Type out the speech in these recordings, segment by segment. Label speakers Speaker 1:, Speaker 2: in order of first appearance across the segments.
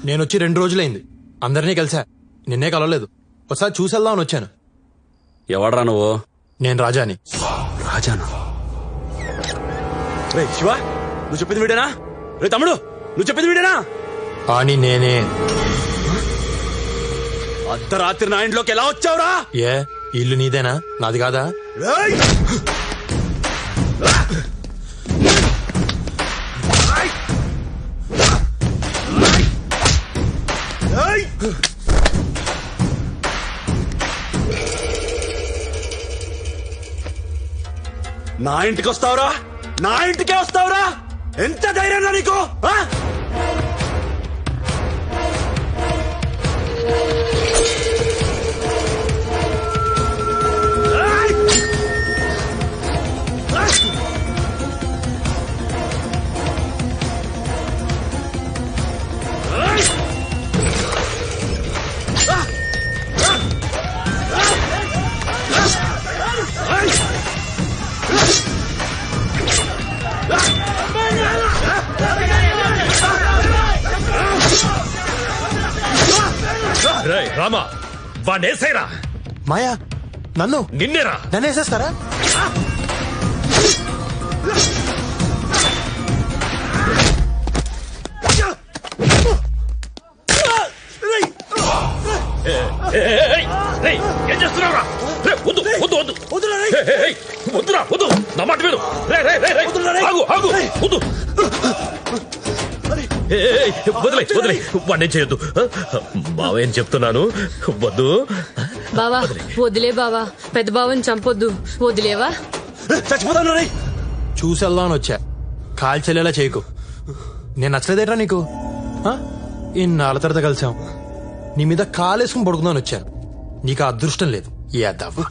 Speaker 1: నేను వచ్చి 2 రోజులైంది. అందరినీ కలిసా, నిన్నే కలవలేదు. ఒకసారి చూసేద్దామని వచ్చాను.
Speaker 2: ఎవడరా నువ్వు?
Speaker 1: నేను రాజాని.
Speaker 2: రాజానా? రే శివ, నువ్వు చెప్పింది వీడేనా? రే తమ్ముడు, నువ్వు చెప్పింది వీడేనా?
Speaker 1: అని నేనే.
Speaker 2: అర్ధరాత్రి నా ఇంట్లోకి ఎలా వచ్చావురా?
Speaker 1: ఏ ఇల్లు నీదేనా, నాది కాదా?
Speaker 2: నా ఇంటికి వస్తావురా? నా ఇంటికే వస్తావురా? ఎంత ధైర్యం నీకు?
Speaker 3: రామా, వాడేసేరా.
Speaker 1: మాయా, నన్ను
Speaker 3: నిన్నేరా?
Speaker 1: నన్ను వేసేస్తారా?
Speaker 3: ఏం చేస్తున్నావురా? వద్దు వద్దు వద్దు వద్దురా, వద్దు, నా మాట విను. ఆగు ఆగు, వద్దు, వదిలే వదిలే, వాడిని చేయొద్దు. బావేం చెప్తున్నాను, వద్దు.
Speaker 4: బావా వదిలే బావా, పెద్ద బావని చంపొద్దు, వదిలేవా?
Speaker 2: చచ్చిపోతాను.
Speaker 1: చూసేద్దామని వచ్చా, కాల్చెల్లేలా చేయకు. నేను నచ్చలేదేట్రా నీకు? ఇన్నాళ్ళ తర్వాత కలిసాం, నీ మీద కాలేసుకుని పడుకుందామని వచ్చాను. నీకు ఆ అదృష్టం లేదు. యాదవ్వ.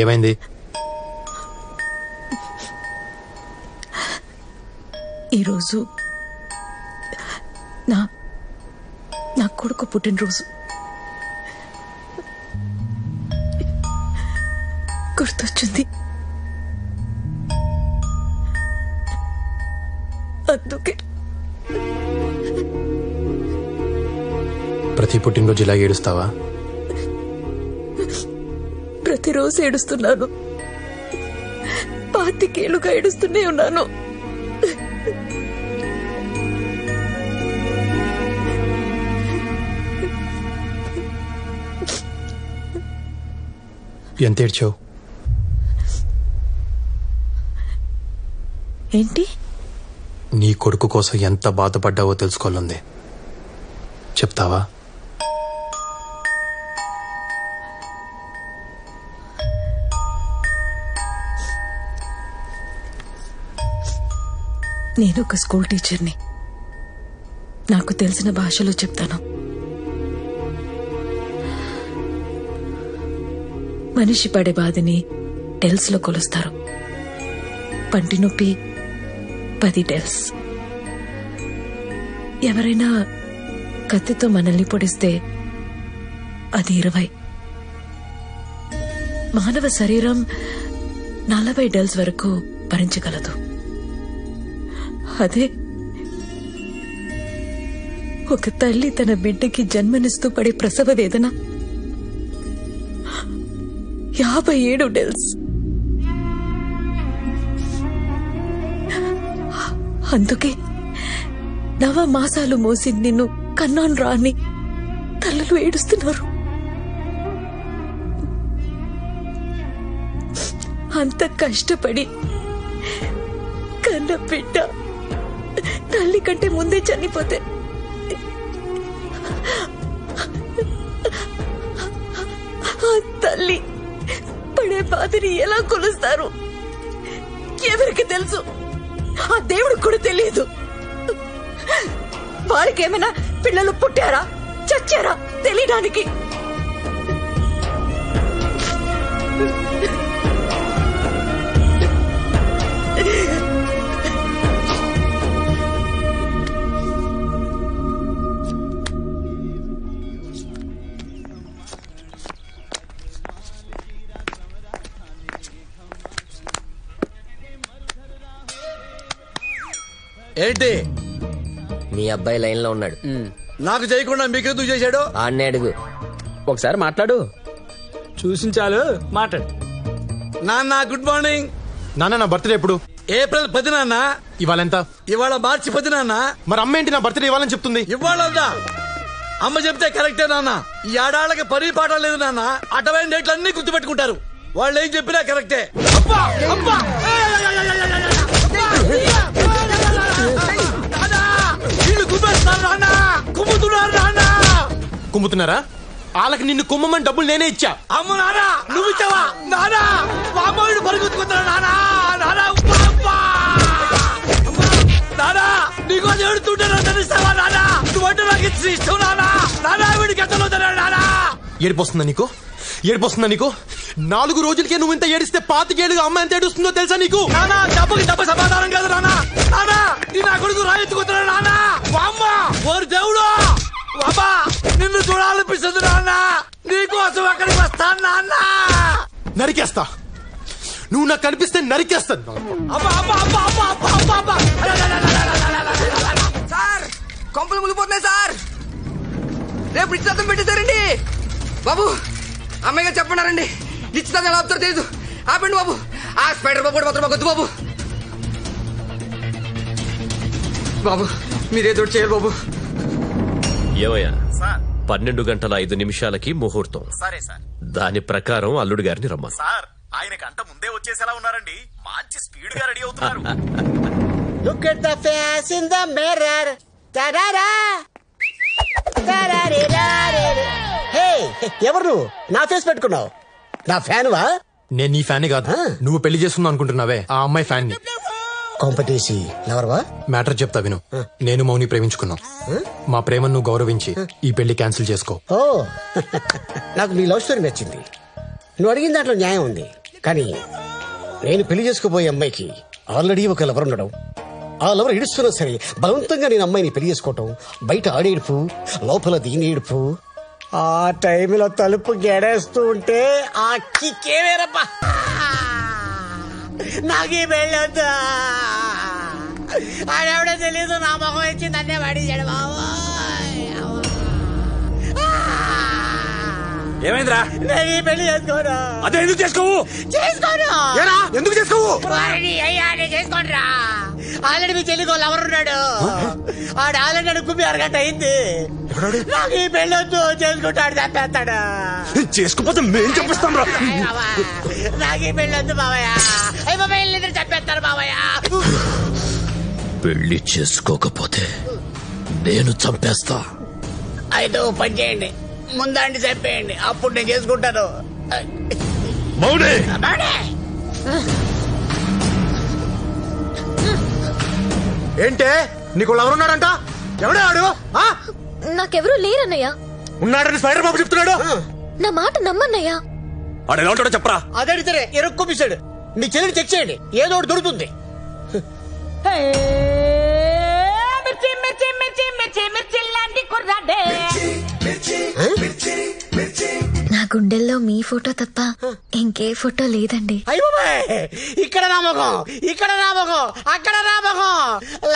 Speaker 1: ఏమైంది?
Speaker 5: ఈరోజు నా కొడుకు పుట్టినరోజు. గుర్తొచ్చింది, అందుకే.
Speaker 1: ప్రతి పుట్టినరోజు ఇలా ఏడుస్తావా?
Speaker 5: ప్రతిరోజు ఏడుస్తున్నాను, 25 ఏళ్లుగా ఏడుస్తూనే ఉన్నాను.
Speaker 1: ఎంత ఏడ్చావు?
Speaker 5: ఏంటి?
Speaker 1: నీ కొడుకు కోసం ఎంత బాధపడ్డావో తెలుసుకోవాలంది. చెప్తావా?
Speaker 5: నేను ఒక స్కూల్ టీచర్ని, నాకు తెలిసిన భాషలో చెప్తాను. మనిషి పడే బాధని డెల్స్ లో కొలుస్తారు. పంటి నొప్పి 10 డెల్స్. ఎవరైనా కత్తితో మనల్ని పొడిస్తే అది 20. మానవ శరీరం 40 డెల్స్ వరకు భరించగలదు. అదే ఒక తల్లి తన బిడ్డకి జన్మనిస్తూ పడే ప్రసవ వేదన 57 డెల్స్. అందుకే 9 మాసాలు మోసి నిన్ను కన్నాను రాని తల్లులు ఏడుస్తున్నారు. అంత కష్టపడి కన్న బిడ్డ తల్లి కంటే ముందే చనిపోతే ఆ తల్లి పడే బాధని ఎలా కొలుస్తారు ఎవరికి తెలుసు? ఆ దేవుడికి కూడా తెలియదు. వారికేమైనా పిల్లలు పుట్టారా చచ్చారా తెలియడానికి
Speaker 2: ఏంటి
Speaker 6: మీ అబ్బాయి లైన్ లో ఉన్నాడు.
Speaker 2: నాకు చేయకుండా మీకెందుకు చేశాడు?
Speaker 6: ఆన్నే అడుగు.
Speaker 7: ఒకసారి మాట్లాడు. చూసించాలు మాట్లాడు.
Speaker 2: నాన్న గుడ్ మార్నింగ్.
Speaker 1: నాన్న నా బర్త్డే ఎప్పుడు?
Speaker 2: ఏప్రిల్ 10 నాన్న.
Speaker 1: ఇవాళ ఎంత?
Speaker 2: ఇవాళ మార్చి 10 నాన్న.
Speaker 1: మరి అమ్మ ఏంటి నా బర్త్డే ఇవ్వాలని చెప్తుంది?
Speaker 2: ఇవాళ అమ్మ చెప్తే కరెక్టే నాన్న. ఈ ఆడాళ్ళకి పని పాట లేదు నాన్న. అటవైన డేట్లు అన్ని గుర్తు పెట్టుకుంటారు. వాళ్ళు ఏం చెప్పినా కరెక్టే. అబ్బా! అబ్బా! నాన్నా! వీళ్ళు కుమ్మేస్తున్నారు నాన్న. కుమ్ముతున్నారు నాన్న.
Speaker 1: కుమ్ముతున్నారా? వాళ్ళకి నిన్ను కుమ్మమని డబ్బులు నేనే ఇచ్చా.
Speaker 2: అమ్మ నాన్న నువ్వు ఇచ్చావా? నానా మా అమ్మాయిని పరిగెత్తుకుంటున్నా నానా. నానా ఉప్పా, ఉప్పా. నానా నీకో ఏడుతుంటారా తెలుస్తావా నానా? నువ్వంటే నాకు ఇష్టం నానా. నానా వీడికి ఎంత నానా.
Speaker 1: ఏడిపోస్తుందా నీకు? ఏడిపోస్తుందా నీకు? 4 రోజులకే నువ్వు ఇంత ఏడిస్తే 25 ఏళ్ళుగా అమ్మ ఎంత ఏడుస్తుందో తెలుసా నీకు?
Speaker 2: నానా డబ్బుకి డబ్బు సమాధానం కాదు నానా. నానా నీ నా కొడుకు రాయెత్తుకుంటున్నా నానా. అమ్మ ఓరి దేవుడు అమ్మా నిన్ను చూడాలనిపిస్తుంది నాన్న. నీకోసం అక్కడికి వస్తాను నాన్న.
Speaker 1: నరికేస్తా. నువ్వు నాకు కనిపిస్తే నరికేస్తాను.
Speaker 2: అబ్బా అబ్బా అబ్బా అబ్బా అబ్బా అబ్బా అబ్బా.
Speaker 8: సార్ కొంపలు మునిగిపోతున్నాయి సార్. రేపు నిశ్చితార్థం పెట్టేశారండి బాబు. అమ్మాయి గారు చెప్పన్నారండి నిశ్చితార్థం ఎలా ఆపుతారో తెలీదు. ఆపండి బాబు. ఆ స్పైడర్ బాబు కూడా మాత్రం మాకు వద్దు బాబు. బాబు మీరేదో ఒకటి చేయాలి బాబు.
Speaker 3: ఏమయ్యా 12 గంటల 5 నిమిషాలకి ముహూర్తం.
Speaker 9: సరే సార్.
Speaker 3: దాని ప్రకారం అల్లుడు గారిని రమ్మను.
Speaker 9: సార్ ఆయన గంట ముందే వచ్చేసేలా ఉన్నారండి. మంచి స్పీడ్ గా రెడీ అవుతున్నారు.
Speaker 10: Look at the face in the mirror. Ta-da-da. Hey, ఎవరు నువ్వు? నా ఫేస్ పెట్టుకున్నావు. నా ఫ్యాన్ వా?
Speaker 1: నేను నీ ఫ్యాన్ కాదు. నువ్వు పెళ్లి చేసుకుందాం అనుకుంటున్నావే ఆ అమ్మాయి ఫ్యాన్ ని.
Speaker 10: కాంపిటీసి లవర్వా?
Speaker 1: మ్యాటర్ చెప్తా విను. నేను మౌని ప్రేమించుకున్నాం. మా ప్రేమను నువ్వు గౌరవించి ఈ పెళ్లి క్యాన్సిల్ చేసుకో.
Speaker 10: ఓ నాకు నీ లవ్ స్టోరీ నచ్చింది. నువ్వు అడిగిన దాంట్లో న్యాయం ఉంది. కానీ నేను పెళ్లి చేసుకోబోయే అమ్మాయికి ఆల్రెడీ ఒక లవర్ ఉండడం, ఆ లవర్ ఏడుస్తున్నా సరే బలవంతంగా నేను అమ్మాయిని పెళ్లి చేసుకోవటం, బయట ఆడేడుపు లోపల దీని ఏడుపు, ఆ టైంలో తలుపు గెడేస్తూ ఉంటే ఆ కిక్కే వేరబ్బా. నాకే వెళ్ళొద్దా? ఆడెవడో తెలీదు నా మొహం ఇచ్చి నన్నే పడిచాడు బాబు.
Speaker 2: ఏమైందిరా?
Speaker 10: నేను ఈ పెళ్లి చేసుకోను.
Speaker 2: అదే ఎందుకు చేసుకోవు?
Speaker 10: చేసుకోను.
Speaker 2: ఏరా ఎందుకు చేసుకోవు?
Speaker 10: వారిని అయ్యా నేను చేసుకోండిరా. ఆల్రెడీ మీ చెల్లికో లవర్ ఉన్నాడు. ఆడు ఆల్రెడీ నన్ను కుమ్మి అరగంట అయింది. నాకు ఈ పెళ్ళొద్దు. చేసుకుంటాడు చంపేస్తాడు.
Speaker 2: చేసుకోపోతే మేం చంపిస్తాం రా.
Speaker 10: నాకు ఈ పెళ్ళొద్దు బావయ్య. అయ్యి బాబాయ్ ఇద్దరు చంపేస్తారు బావయ్య.
Speaker 3: పెళ్లి చేసుకోకపోతే నేను చంపేస్తా.
Speaker 10: అయితే ఓ పని చేయండి, ముందండి చంపేయండి, అప్పుడు నేను చేసుకుంటాను.
Speaker 3: మౌనే
Speaker 10: బాడే.
Speaker 1: ఏంటే నీకు లవర్ ఉన్నాడంట? ఎవడే ఆడు?
Speaker 4: నాకెవరూ లేరన్నయ్య.
Speaker 1: ఉన్నాడని స్పైడర్ బాబు చెప్తున్నాడు.
Speaker 4: నా మాట నమ్మన్నయ్యా.
Speaker 2: వాడు ఎలా ఉంటాడో చెప్పరా.
Speaker 10: అదడితే ఎరుక్కుమిసాడు. మీ చెల్లిని చెక్ చేయండి, ఏదో ఒకటి దొరుకుతుంది.
Speaker 4: నా గుండెల్లో మీ ఫోటో తప్ప ఇంకే ఫోటో లేదండి.
Speaker 10: అయ్య బాబాయ్, ఇక్కడ రామకం, ఇక్కడ రామకం, అక్కడ రామకం.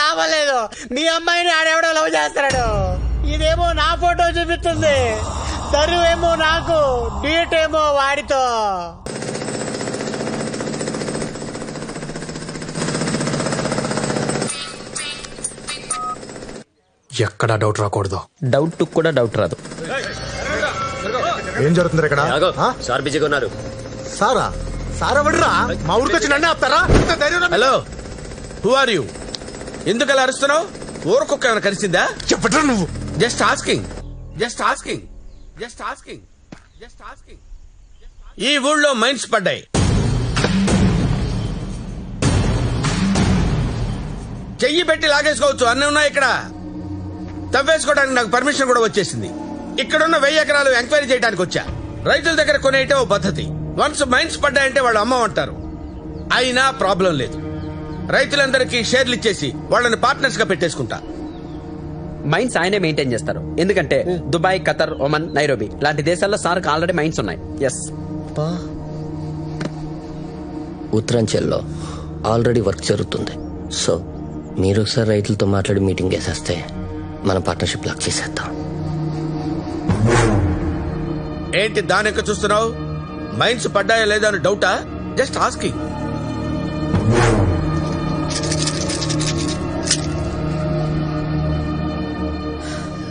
Speaker 10: లాభం లేదు. మీ అమ్మాయిని ఆడెవడో లవ్ చేస్తాడు. ఇదేమో నా ఫోటో చూపిస్తుంది. తరువేమో నాకు, డీట్ ఏమో వాడితో.
Speaker 1: ఎక్కడా డౌట్ రాకూడదు.
Speaker 7: డౌట్ కూడా డౌట్ రాదు.
Speaker 1: ఏం జరుగుతుంది ఇక్కడ?
Speaker 6: సార్ బిజీగా ఉన్నారు.
Speaker 1: సారా? సారా వడ్రా? మా ఊరికి వచ్చి నన్ను ఆపుతారా?
Speaker 2: Hello who are you? ఎందుకు అలా అరుస్తున్నావు? ఊరకొక్క ఏమైనా కలిసిందా?
Speaker 1: చెప్పట్రా నువ్వు.
Speaker 2: Just asking, just asking, just asking, just asking. ఈ ఊళ్ళో మైన్స్ పడ్డాయి. చెయ్యి పెట్టి లాగేసుకోవచ్చు, అన్నీ ఉన్నాయి ఇక్కడ. తవ్వేసుకోవడానికి నాకు పర్మిషన్ కూడా వచ్చేసింది. ఇక్కడున్న 1000 ఎకరాలు ఎంక్వైరీ చేయడానికి వచ్చా. రైతుల దగ్గర కొనేయటం ఓ పద్ధతి. వన్స్ మైన్స్ పడ్డాయంటే వాళ్ళు అమ్మమంటారు. అయినా ప్రాబ్లం లేదు. రైతులందరికీ షేర్లు ఇచ్చేసి వాళ్ళని పార్ట్నర్స్ గా పెట్టేసుకుంటా.
Speaker 7: మైన్స్ ఆయనే మెయింటైన్ చేస్తారు. ఎందుకంటే దుబాయ్, ఖతర్, ఒమన్, నైరోబి లాంటి దేశాల్లో సార్కి ఆల్రెడీ మైన్స్ ఉన్నాయి. ఎస్.
Speaker 6: ఉత్తరాంచల్లో ఆల్రెడీ వర్క్ జరుగుతుంది. సో మీరు ఒకసారి రైతులతో మాట్లాడి మీటింగ్ వేసేస్తే మన పార్ట్నర్షిప్ లాక్ చేసేద్దాం.
Speaker 2: ఏంటి దాని చూస్తున్నావు? మైన్స్ పడ్డాయా లేదా అని డౌటా? Just asking.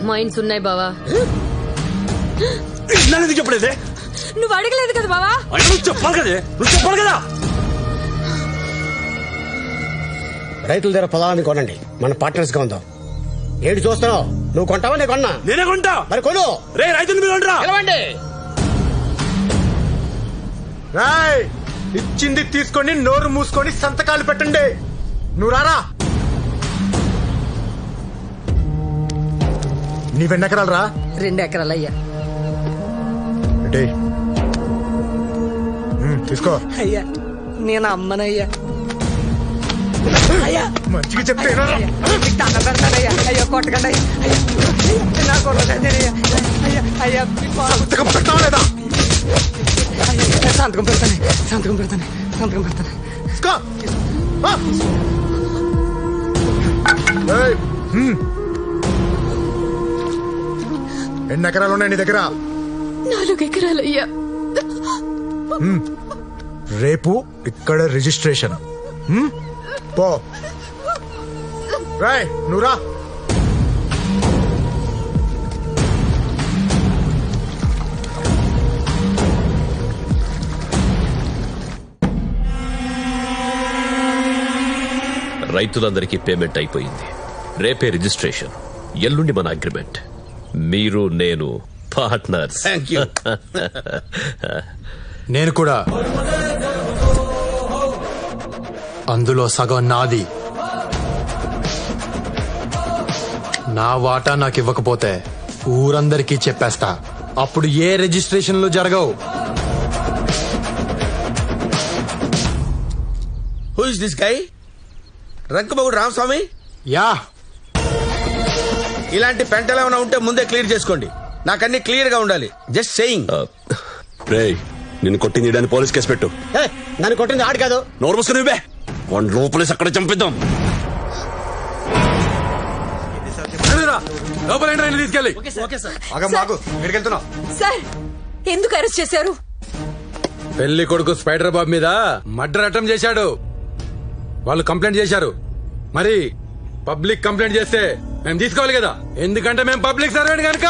Speaker 4: మైండ్స్ ఉన్నాయి బావా.
Speaker 3: చెప్పలేదే,
Speaker 4: నువ్వు అడగలేదు కదా బావా.
Speaker 3: చెప్పాలి కదే, నువ్వు చెప్పాలి కదా.
Speaker 10: రైతుల దగ్గర పొలాన్ని కొనండి, మన పార్ట్నర్స్ గా ఉందాం. ఏడు చూస్తున్నావు? నువ్వు కొంటావా? నేను కొన్నా.
Speaker 3: నేనే కొంటా.
Speaker 10: మరి కొను.
Speaker 3: రే రైతులు మీరు కొంటరా.
Speaker 10: పిలవండి.
Speaker 1: ఇచ్చింది తీసుకొని నోరు మూసుకొని సంతకాలు పెట్టండి. నువ్వు రారా. నీవెన్నెకరాలు రా?
Speaker 5: 2 ఎకరాలయ్యా.
Speaker 1: తీసుకో.
Speaker 8: అయ్యా నేను అమ్మనయ్యా. అయ్యా
Speaker 1: మంచిగా చెప్తే
Speaker 8: దండం పెడతానయ్యా. అయ్యో కొట్టకండి అయ్యా. నా కొట్టకండియ్యా. అయ్యా అయ్యా
Speaker 1: సంతకం పెట్టావా లేదా?
Speaker 8: సంతకం పెడతాను, సంతకం పెడతాను, సంతకం పెడతాను.
Speaker 1: ఎన్ని ఎకరాలు ఉన్నాయి నీ దగ్గర?
Speaker 5: 4 ఎకరాలయ్యా.
Speaker 1: రేపు ఇక్కడ రిజిస్ట్రేషన్. పో. రాయ్ నువ్వు రా.
Speaker 3: రైతులందరికీ పేమెంట్ అయిపోయింది. రేపే రిజిస్ట్రేషన్, ఎల్లుండి మన అగ్రిమెంట్. మీరు నేను పార్ట్నర్స్.
Speaker 2: Thank you.
Speaker 1: నేను కూడా. అందులో సగం నాది. నా వాటా నాకు ఇవ్వకపోతే ఊరందరికీ చెప్పేస్తా. అప్పుడు ఏ రిజిస్ట్రేషన్లు జరగవు.
Speaker 2: Who is this guy? రంకమగుడు రామస్వామి.
Speaker 1: యా.
Speaker 2: ఇలాంటి పెంటలు ఏమైనా ఉంటే ముందే క్లియర్ చేసుకోండి. నాకన్నీ క్లియర్ గా ఉండాలి. Just saying.
Speaker 3: నిన్ను కొట్టింది పోలీస్ కేసు పెట్టు.
Speaker 10: నన్ను కొట్టింది ఆడు కాదు.
Speaker 3: నోరు మూసుకుని వన్ లోపలేసి అక్కడ చంపిద్దాం. తీసుకెళ్ళి.
Speaker 5: సార్ ఎందుకు అరెస్ట్ చేశారు?
Speaker 1: పెళ్లి కొడుకు స్పైడర్ బాబు మీద మర్డర్ అటెంప్ట్ చేశాడు. వాళ్ళు కంప్లైంట్ చేశారు. మరి పబ్లిక్ కంప్లైంట్ చేస్తే మేము తీసుకోవాలి కదా, ఎందుకంటే మేము పబ్లిక్ సర్వెంట్ కనుక.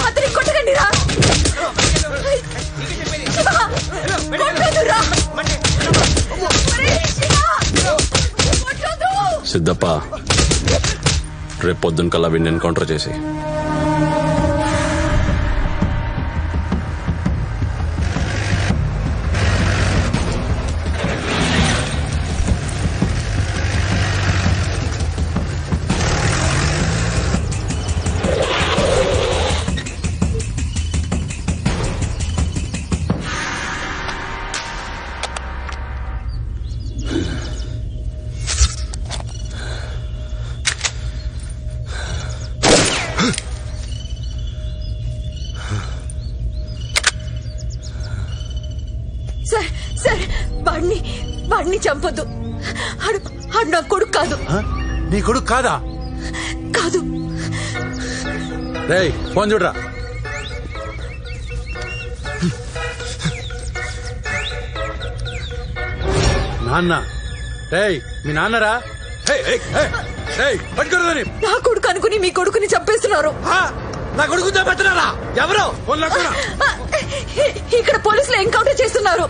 Speaker 5: అతని కొట్టకండి రా.
Speaker 3: సిద్ధప్ప, రేపు పొద్దున కల్లా వీడిని ఎన్కౌంటర్ చేసి
Speaker 5: సార్ వాడిని చంపొద్దు. ఆడు నా కొడుకు కాదు.
Speaker 1: నీ కొడుకు కాదా?
Speaker 5: కాదు.
Speaker 1: రేయ్ ఫోన్ చూడరా. నాన్న. రేయ్ మీ నాన్నరా? పట్టుకోరు.
Speaker 5: నా కొడుకు అనుకుని మీ కొడుకుని చంపేస్తున్నారు.
Speaker 1: నా కొడుకు చంపేస్తున్నారా? ఎవరు?
Speaker 5: ఇక్కడ పోలీసులు ఎన్కౌంటర్ చేస్తున్నారు.